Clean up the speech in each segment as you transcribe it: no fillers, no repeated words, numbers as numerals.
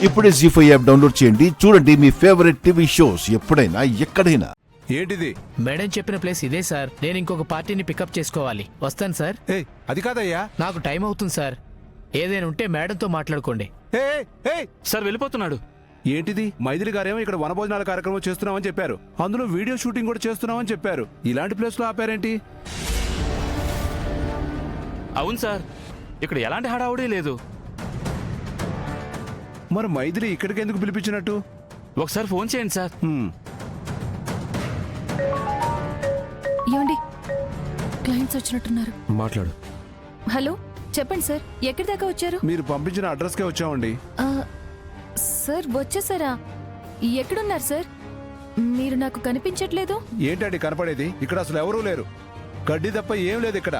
ఇప్పుడే జీ5 app download చేయండి. చూడండి మీ ఫేవరెట్ టీవీ షోస్ ఎప్పుడైనా ఎక్కడైనా. ఏంటిది? మేడం చెప్పిన ప్లేస్ ఇదే సార్. నేను ఇంకొక పార్టీని పికప్ చేసుకోవాలి. వస్తాను సార్. ఏయ్, అది కాదయ్యా. నాకు టైం అవుతుంది సార్. ఏదైనా ఉంటే మేడంతో మాట్లాడుకోండి. ఏయ్, ఏయ్, సార్ వెళ్ళిపోతున్నాడు. ఏంటిది? మైథిలి గారేమో ఇక్కడ వనభోజనాల కార్యక్రమం చేస్తున్నామని చెప్పారు. అందులో వీడియో షూటింగ్ కూడా చేస్తున్నామని చెప్పారు. ఇలాంటి ప్లేస్ లో ఆపారేంటి? అవును సార్, ఇక్కడ ఎలాంటి హడావుడీ లేదు. మరి మైథిలి ఇక్కడికి ఎందుకు పిలిపించినట్టు? ఒకసారి ఫోన్ చేయండి సార్. ఏమండి, క్లయింట్స్ వచ్చినట్టున్నారు. మాట్లాడు. హలో, చెప్పండి సార్, ఎక్కడి దాకా వచ్చారు? మీరు పంపించిన అడ్రస్ కే వచ్చామండి. ఆ, సార్ వచ్చేసారా? ఎక్కడున్నారు సార్? మీరు నాకు కనిపించట్లేదు. ఏంటండి కనపడేది? ఇక్కడ అసలు ఎవరూ లేరు. గడ్డి తప్ప ఏం లేదు ఇక్కడ.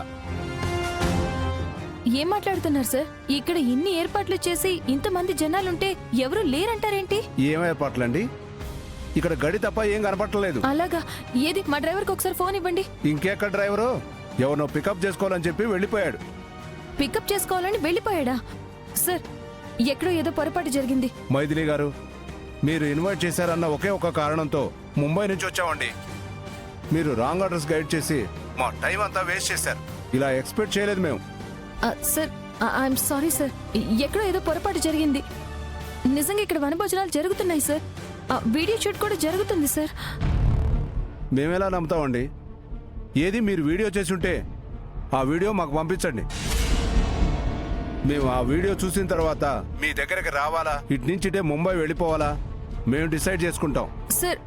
ఏం మాట్లాడుతున్నారు సార్? ఇక్కడ ఇన్ని ఏర్పాట్లు చేసి ఇంతమంది జనాలుంటే ఎవరు లేరంటారేంటి? ఏం ఏర్పాట్లండి? ఇక్కడ గడి తప్ప ఏం కనపడలేదు. అలాగా? ఏది, మా డ్రైవర్కి ఒకసారి ఫోన్ ఇవ్వండి. ఇంకెక్కడ డ్రైవరు? ఎవరినో పికప్ చేసుకోవాలని చెప్పి వెళ్ళిపోయాడు. పికప్ చేసుకోవాలని వెళ్ళిపోయాడా? సార్, ఎక్కడో ఏదో పొరపాటు జరిగింది. మైథిలి గారు, మీరు ఇన్వైట్ చేశారన్న ఒకే ఒక కారణంతో ముంబై నుంచి వచ్చామండి. మీరు రాంగ్ అడ్రస్ గైడ్ చేసి మా టైం అంతా వేస్ట్ చేశారు. ఇలా ఎక్స్పెక్ట్ చేయలేదు మేము. Sir, I'm sorry sir. ఎక్కడో ఏదో పొరపాటు జరిగింది. నిజంగా ఇక్కడ వనభోజనాలు జరుగుతున్నాయి సార్. వీడియో షూట్ కూడా జరుగుతుంది సార్. మేమెలా నమ్ముతామండి? ఏది, మీరు వీడియో చేసి ఉంటే ఆ వీడియో మాకు పంపించండి. మేము ఆ వీడియో చూసిన తర్వాత మీ దగ్గరికి రావాలా, ఇటు నుంచి ఇటే ముంబై వెళ్ళిపోవాలా మేము డిసైడ్ చేసుకుంటాం. సార్,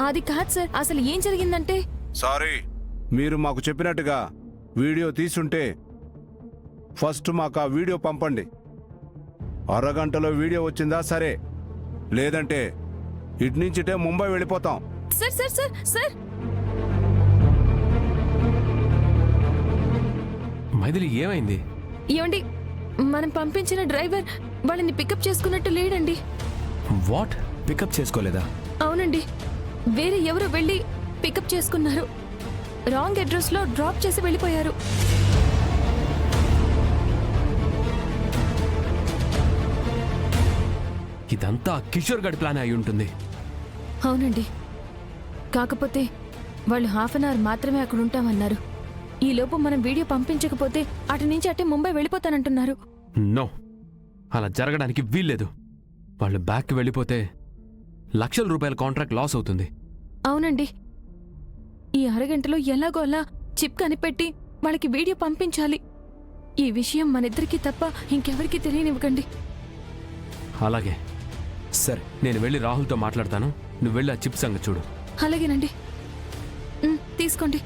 అది కాదు సార్. అసలు ఏం జరిగిందంటే, సారీ, మీరు మాకు చెప్పినట్టుగా వీడియో తీసుంటే ఫస్ట్ మాకు ఆ వీడియో పంపండి. అరగంటలో వీడియో వచ్చిందా సరే, లేదంటే ఇటు నుంచి ఇటే ముంబై వెళ్ళిపోతాం. Sir sir sir sir Maithili ఏమైంది? ఏమండి, మనం పంపించిన డ్రైవర్ వాళ్ళని పికప్ చేసుకున్నట్టు లేడండి. వాట్? పికప్ చేసుకోలేదా? అవునండి, వేరే ఎవరో వెళ్ళి పికప్ చేసుకున్నారు. రాంగ్ అడ్రస్ లో డ్రాప్ చేసి వెళ్ళిపోయారు. ఇదంతా కిషోర్ గడి ప్లాన్ అయి ఉంటుంది. అవునండి, కాకపోతే వాళ్ళు హాఫ్ అన్ అవర్ మాత్రమే అక్కడ ఉంటామన్నారు. ఈ లోపు మనం వీడియో పంపించకపోతే అటు నుంచి అటే ముంబై వెళ్ళిపోతానంటున్నారు. నో, అలా జరగడానికి వీల్లేదు. వాళ్ళు బ్యాక్కి వెళ్ళిపోతే లక్షల రూపాయల కాంట్రాక్ట్ లాస్ అవుతుంది. అవునండి, ఈ అరగంటలో ఎలాగో అలా చిప్ కనిపెట్టి వాళ్ళకి వీడియో పంపించాలి. ఈ విషయం మనిద్దరికీ తప్ప ఇంకెవరికీ తెలియనివ్వకండి. అలాగే, సరే, నేను వెళ్ళి రాహుల్తో మాట్లాడతాను. నువ్వు వెళ్ళి ఆ చిప్ సంగతి చూడు. అలాగేనండి. తీసుకోండి.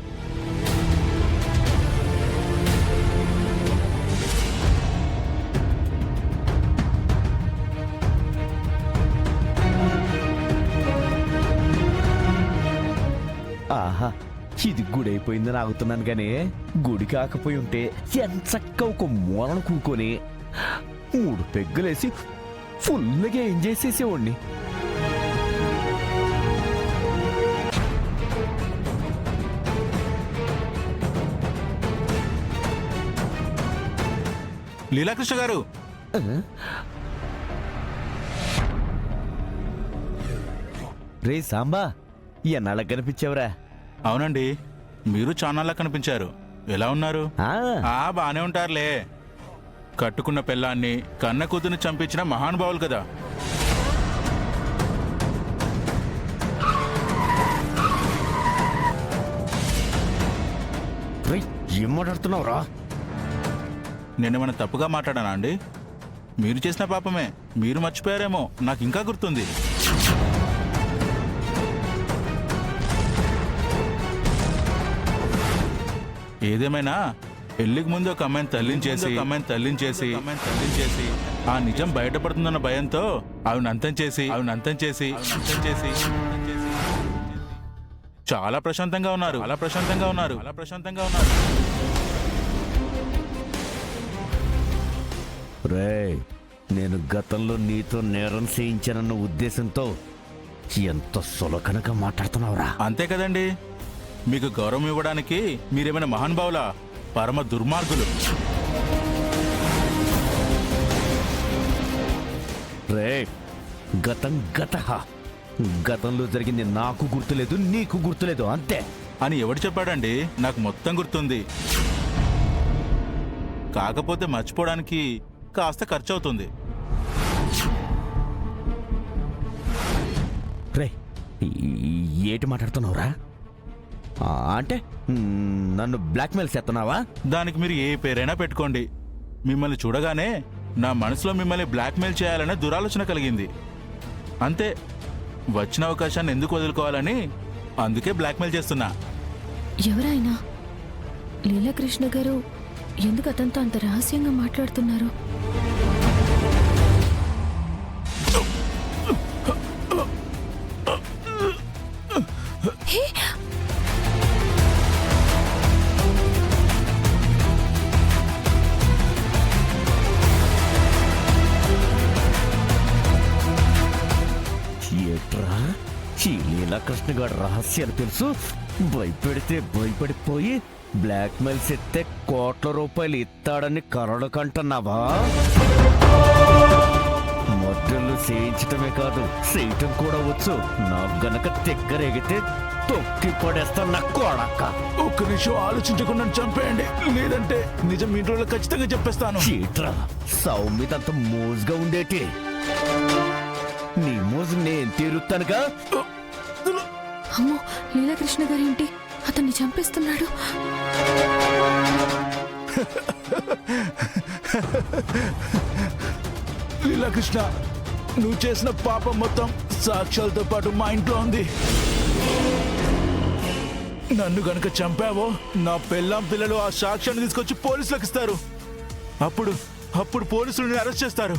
ఆహా, ఇది గుడి అయిపోయిందని ఆగుతున్నాను గానీ గుడి కాకపోయి ఉంటే ఎంచక్క ఒక మూలను కూకొని 3 పెగ్గులేసి ఫుల్గా ఎంజాయ్ చేసేవాడిని. లీలాకృష్ణ గారు, రే సాంబా, ఎన్నాళ్ళకి కనిపించావురా? అవునండి, మీరు చానాళ్ళ కనిపించారు. ఎలా ఉన్నారు? బానే ఉంటారులే. కట్టుకున్న పెళ్ళాన్ని కన్న కూతుని చంపించిన మహానుభావులు కదా. ఏం మాట్లాడుతున్నావురా? నేనేమైనా తప్పుగా మాట్లాడానా అండి? మీరు చేసిన పాపమే. మీరు మర్చిపోయారేమో, నాకు ఇంకా గుర్తుంది. ఏదేమైనా పెళ్లికి ముందు ఒక అమ్మాయిని తల్లించేసి ఆ నిజం బయటపడుతుందన్న భయంతో ఆవిడ అంతం చేసి చాలా ప్రశాంతంగా ఉన్నారు. రేయ్, నేను గతంలో నీతో నేరం చేయించానన్న ఉద్దేశంతో ఎంత సులకనగా మాట్లాడుతున్నావురా? అంతే కదండి, మీకు గౌరవం ఇవ్వడానికి మీరేమైనా మహానుభావులా? పరమ దుర్మార్గులు. రే, గతం గతః. గతంలో జరిగింది నాకు గుర్తులేదు, నీకు గుర్తులేదు, అంతే. అని ఎవడు చెప్పాడండి? నాకు మొత్తం గుర్తుంది. కాకపోతే మర్చిపోవడానికి కాస్త ఖర్చు అవుతుంది. రే, ఏటి మాట్లాడుతున్నావురా? అంటే నన్ను బ్లాక్మెయిల్ చేస్తున్నావా? దానికి మీరు ఏ పేరైనా పెట్టుకోండి. మిమ్మల్ని చూడగానే నా మనసులో మిమ్మల్ని బ్లాక్మెయిల్ చేయాలనే దురాలోచన కలిగింది. అంతే. వచ్చిన అవకాశాన్ని ఎందుకు వదులుకోవాలని అందుకే బ్లాక్మెయిల్ చేస్తున్నా. ఎవరైనా లీలాకృష్ణ గారు ఎందుకు అతనితో అంత రహస్యంగా మాట్లాడుతున్నారు? హే! ఏట్రా, ఈ లీలాకృష్ణ గారి రహస్యాలు తెలుసు. భయపెడితే భయపడిపోయి బ్లాక్మెయిల్ చేస్తే కోట్ల రూపాయలు ఇస్తాడని కరడు కంటున్నావా? మొట్టలు చేయించటమే కాదు, చేయటం కూడా వచ్చు. నాకు గనక తెగ్గరేగితే తొక్కి పడేస్తా నా కొడక. ఒక్క నిమిషం ఆలోచించకుండా చంపేయండి, లేదంటే నిజం మీ ఇంట్లో ఖచ్చితంగా చెప్పేస్తాను. చీట్రా, సౌమ్యతంత మోజుగా ఉండేటి. నీ మోజు నేను తీరుతానుగా. అమ్మో, లీలాకృష్ణ గారేంటి అతన్ని చంపేస్తున్నాడు? లీలాకృష్ణ, నువ్వు చేసిన పాపం మొత్తం సాక్ష్యాలతో పాటు మా ఇంట్లో ఉంది. నన్ను గనక చంపావో నా పెళ్ళాం పిల్లలు ఆ సాక్ష్యాన్ని తీసుకొచ్చి పోలీసులకు ఇస్తారు. అప్పుడు పోలీసులు అరెస్ట్ చేస్తారు.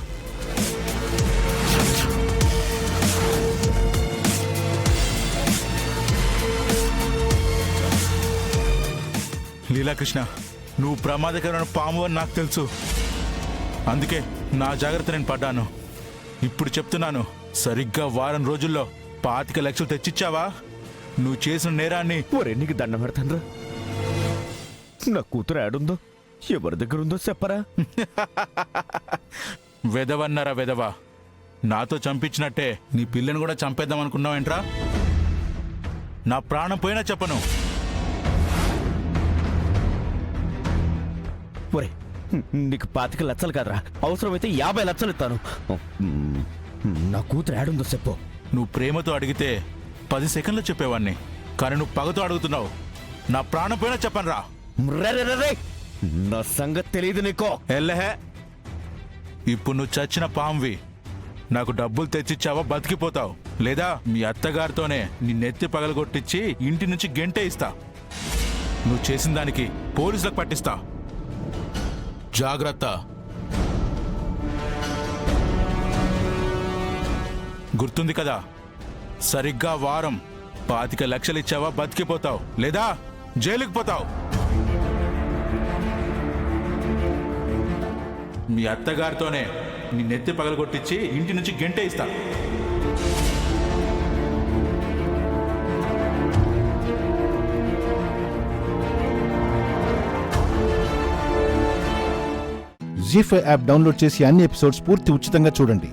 లీలాకృష్ణ, నువ్వు ప్రమాదకరమైన పాము అని నాకు తెలుసు. అందుకే నా జాగ్రత్త నేను పడ్డాను. ఇప్పుడు చెప్తున్నాను, సరిగ్గా వారం రోజుల్లో 25 లక్షలు తెచ్చిచ్చావా నువ్వు చేసిన నేరాన్ని. ఒరే, నీకు దండం పెడతాను. నా కూతురు ఆడుందో ఎవరి దగ్గర ఉందో చెప్పరా? వెదవన్నారా వెదవ? నాతో చంపించినట్టే నీ పిల్లని కూడా చంపేద్దాం అనుకున్నావేంట్రా? నా ప్రాణం పోయినా చెప్పను. ఒరే, నీకు 25 లక్షలు కాదురా, అవసరమైతే 50 లక్షలు ఇస్తాను. నా కూతురు ఆడుందో చెప్పు. నువ్వు ప్రేమతో అడిగితే 10 సెకండ్లు చెప్పేవాడిని, కానీ నువ్వు పగతో అడుగుతున్నావు. నా ప్రాణం పోయినా చెప్పను రా. నా సంగతి తెలియదు నీకో. ఎల్లహే, ఇప్పుడు నువ్వు చచ్చిన పాంవి. నాకు డబ్బులు తెచ్చిచ్చావా బతికిపోతావు, లేదా మీ అత్తగారితోనే నీ నెత్తి పగలగొట్టించి ఇంటి నుంచి గెంటే ఇస్తా. నువ్వు చేసిన దానికి పోలీసులకు పట్టిస్తా. జాగ్రత్త. గుర్తుంది కదా? సరిగ్గా వారం 25 లక్షలు ఇచ్చావా బతికిపోతావు, లేదా జైలుకి పోతావు. మీ అత్తగారితోనే నీ నెత్తి పగలగొట్టించి ఇంటి నుంచి గెంటే ఇస్తా. జీ5 యాప్ డౌన్లోడ్ చేసి అన్ని ఎపిసోడ్స్ పూర్తి ఉచితంగా చూడండి.